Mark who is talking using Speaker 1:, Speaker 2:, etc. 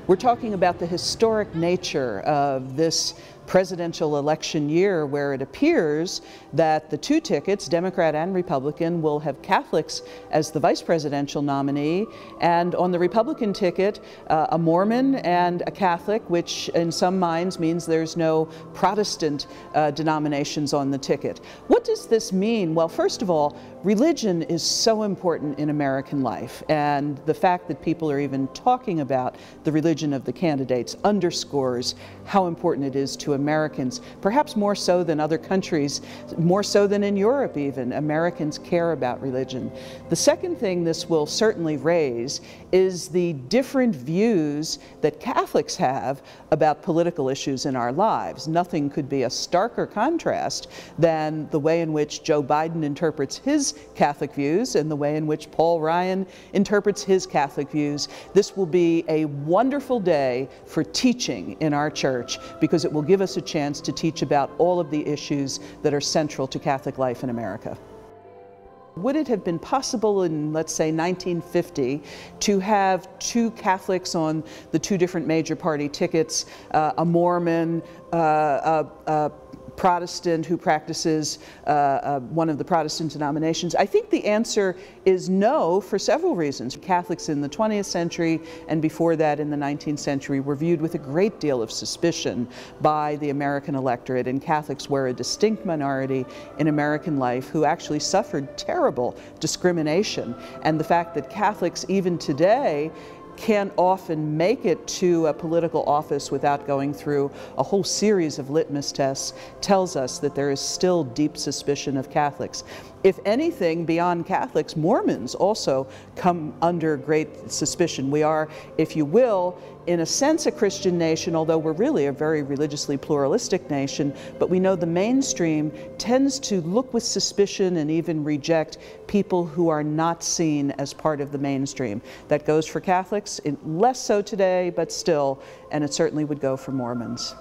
Speaker 1: We're talking about the historic nature of this presidential election year, where it appears that the two tickets, Democrat and Republican, will have Catholics as the vice presidential nominee, and on the Republican ticket, a Mormon and a Catholic, which in some minds means there's no Protestant denominations on the ticket. What does this mean? Well, first of all, religion is so important in American life, and the fact that people are even talking about the religion of the candidates underscores how important it is to Americans, perhaps more so than other countries, more so than in Europe even. Americans care about religion. The second thing this will certainly raise is the different views that Catholics have about political issues in our lives. Nothing could be a starker contrast than the way in which Joe Biden interprets his Catholic views and the way in which Paul Ryan interprets his Catholic views. This will be a wonderful day for teaching in our church, because it will give us a chance to teach about all of the issues that are central to Catholic life in America. Would it have been possible in, let's say, 1950 to have two Catholics on the two different major party tickets, a Mormon, a Protestant who practices one of the Protestant denominations? I think the answer is no, for several reasons. Catholics in the 20th century and before that in the 19th century were viewed with a great deal of suspicion by the American electorate, and Catholics were a distinct minority in American life who actually suffered terrible discrimination. And the fact that Catholics even today can't often make it to a political office without going through a whole series of litmus tests tells us that there is still deep suspicion of Catholics. If anything, beyond Catholics, Mormons also come under great suspicion. We are, if you will, in a sense a Christian nation, although we're really a very religiously pluralistic nation, but we know the mainstream tends to look with suspicion and even reject people who are not seen as part of the mainstream. That goes for Catholics, less so today, but still, and it certainly would go for Mormons.